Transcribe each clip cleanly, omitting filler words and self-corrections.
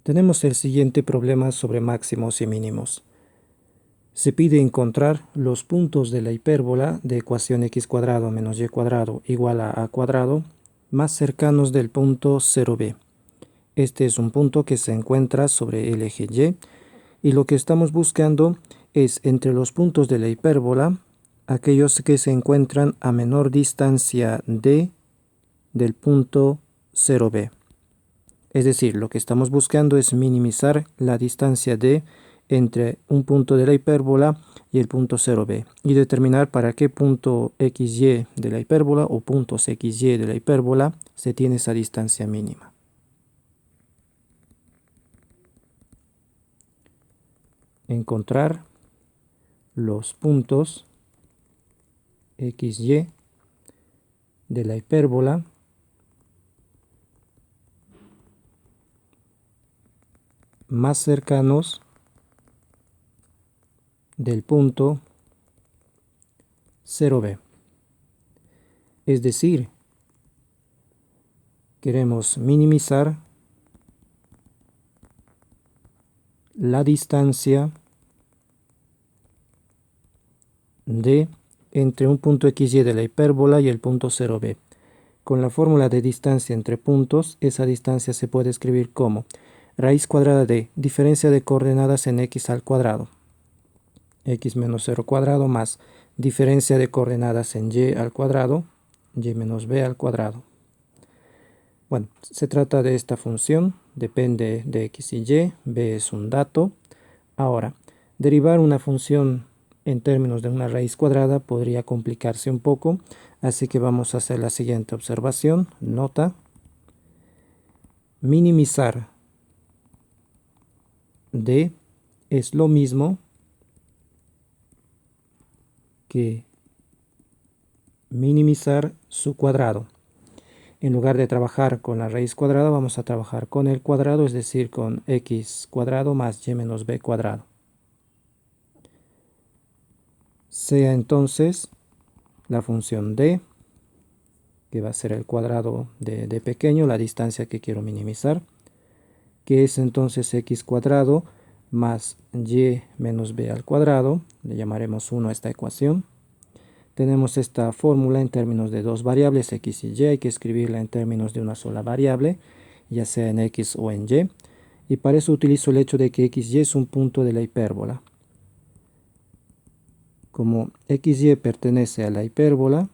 Tenemos el siguiente problema sobre máximos y mínimos. Se pide encontrar los puntos de la hipérbola de ecuación x cuadrado menos y cuadrado igual a cuadrado más cercanos del punto 0b. Este es un punto que se encuentra sobre el eje y lo que estamos buscando es entre los puntos de la hipérbola aquellos que se encuentran a menor distancia d del punto 0b. Es decir, lo que estamos buscando es minimizar la distancia d entre un punto de la hipérbola y el punto 0b y determinar para qué punto xy de la hipérbola o puntos xy de la hipérbola se tiene esa distancia mínima. Encontrar los puntos xy de la hipérbola más cercanos del punto 0b. Es decir, queremos minimizar la distancia d entre un punto xy de la hipérbola y el punto 0b. Con la fórmula de distancia entre puntos, esa distancia se puede escribir como raíz cuadrada de diferencia de coordenadas en x al cuadrado, x menos 0 cuadrado más diferencia de coordenadas en y al cuadrado, y menos b al cuadrado. Bueno, se trata de esta función, depende de x y y, b es un dato. Ahora, derivar una función en términos de una raíz cuadrada podría complicarse un poco, así que vamos a hacer la siguiente observación. Nota: minimizar d es lo mismo que minimizar su cuadrado. En lugar de trabajar con la raíz cuadrada, vamos a trabajar con el cuadrado, es decir, con x cuadrado más y menos b cuadrado. Sea entonces la función d, que va a ser el cuadrado de d pequeño, la distancia que quiero minimizar, que es entonces x cuadrado más y menos b al cuadrado, le llamaremos 1 a esta ecuación. Tenemos esta fórmula en términos de dos variables, x y y, hay que escribirla en términos de una sola variable, ya sea en x o en y, y para eso utilizo el hecho de que x y es un punto de la hipérbola. Como xy pertenece a la hipérbola,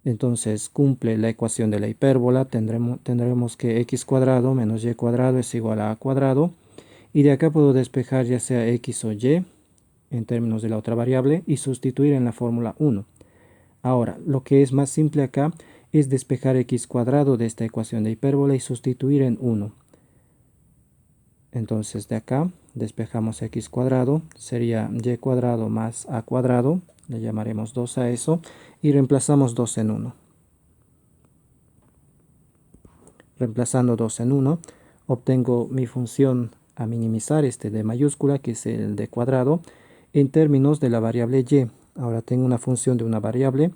entonces cumple la ecuación de la hipérbola, tendremos que x cuadrado menos y cuadrado es igual a cuadrado, y de acá puedo despejar ya sea x o y en términos de la otra variable y sustituir en la fórmula 1. Ahora, lo que es más simple acá es despejar x cuadrado de esta ecuación de hipérbola y sustituir en 1. Entonces de acá despejamos x cuadrado, sería y cuadrado más a cuadrado, le llamaremos 2 a eso, y reemplazamos 2 en 1. Reemplazando 2 en 1, obtengo mi función a minimizar, este d mayúscula, que es el d cuadrado, en términos de la variable y. Ahora tengo una función de una variable,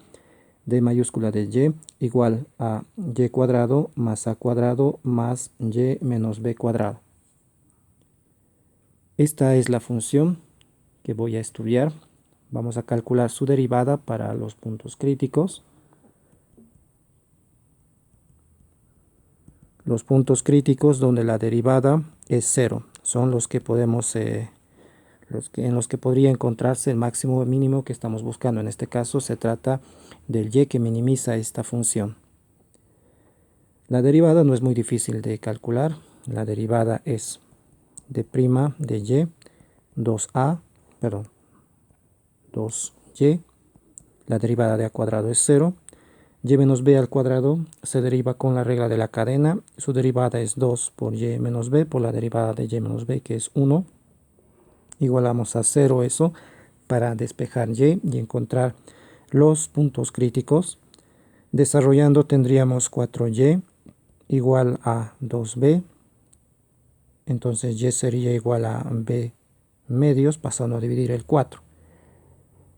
d mayúscula de y, igual a y cuadrado más a cuadrado más y menos b cuadrado. Esta es la función que voy a estudiar. Vamos a calcular su derivada para los puntos críticos. Los puntos críticos donde la derivada es 0 son los que podemos, en los que podría encontrarse el máximo o mínimo que estamos buscando. En este caso se trata del y que minimiza esta función. La derivada no es muy difícil de calcular. La derivada es d' de y 2y, la derivada de a cuadrado es 0, y menos b al cuadrado se deriva con la regla de la cadena, su derivada es 2 por y menos b por la derivada de y menos b, que es 1, igualamos a 0 eso para despejar y encontrar los puntos críticos. Desarrollando tendríamos 4y igual a 2b, entonces y sería igual a b medios, pasando a dividir el 4.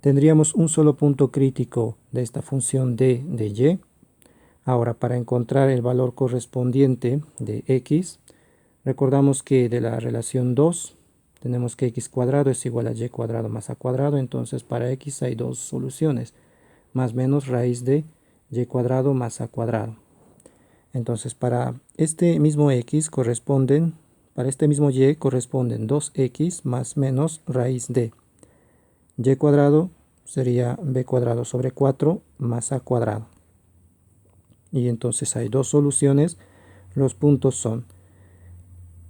Tendríamos un solo punto crítico de esta función d de y. Ahora, para encontrar el valor correspondiente de x, recordamos que de la relación 2 tenemos que x cuadrado es igual a y cuadrado más a cuadrado. Entonces para x hay dos soluciones, más menos raíz de y cuadrado más a cuadrado. Entonces para este mismo x corresponden, para este mismo y corresponden 2x más menos raíz de y cuadrado sería b cuadrado sobre 4 más a cuadrado. Y entonces hay dos soluciones. Los puntos son,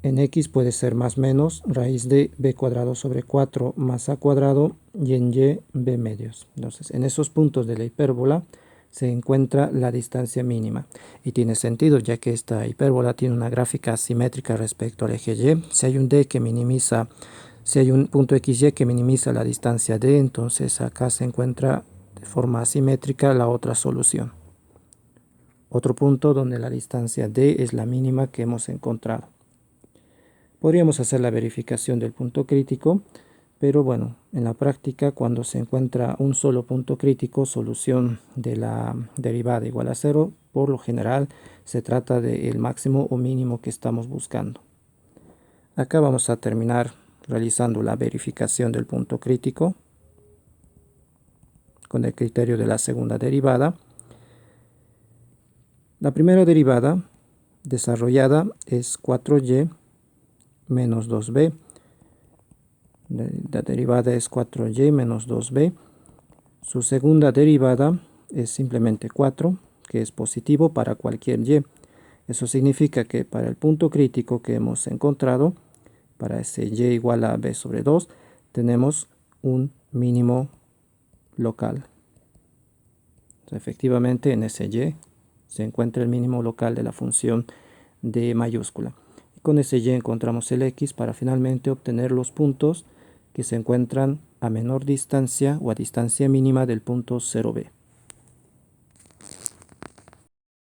en x puede ser más menos raíz de b cuadrado sobre 4 más a cuadrado, y en y b medios. Entonces en esos puntos de la hipérbola se encuentra la distancia mínima. Y tiene sentido, ya que esta hipérbola tiene una gráfica asimétrica respecto al eje y. Si hay un d que minimiza, si hay un punto xy que minimiza la distancia d, entonces acá se encuentra de forma asimétrica la otra solución. Otro punto donde la distancia d es la mínima que hemos encontrado. Podríamos hacer la verificación del punto crítico, pero bueno, en la práctica cuando se encuentra un solo punto crítico, solución de la derivada igual a 0, por lo general se trata del máximo o mínimo que estamos buscando. Acá vamos a terminar realizando la verificación del punto crítico con el criterio de la segunda derivada. La primera derivada desarrollada es 4y menos 2b. La derivada es 4y menos 2b. Su segunda derivada es simplemente 4, que es positivo para cualquier y. Eso significa que para el punto crítico que hemos encontrado, para ese y igual a b sobre 2, tenemos un mínimo local. Efectivamente, en ese y se encuentra el mínimo local de la función d mayúscula. Y con ese y encontramos el x para finalmente obtener los puntos que se encuentran a menor distancia o a distancia mínima del punto 0b.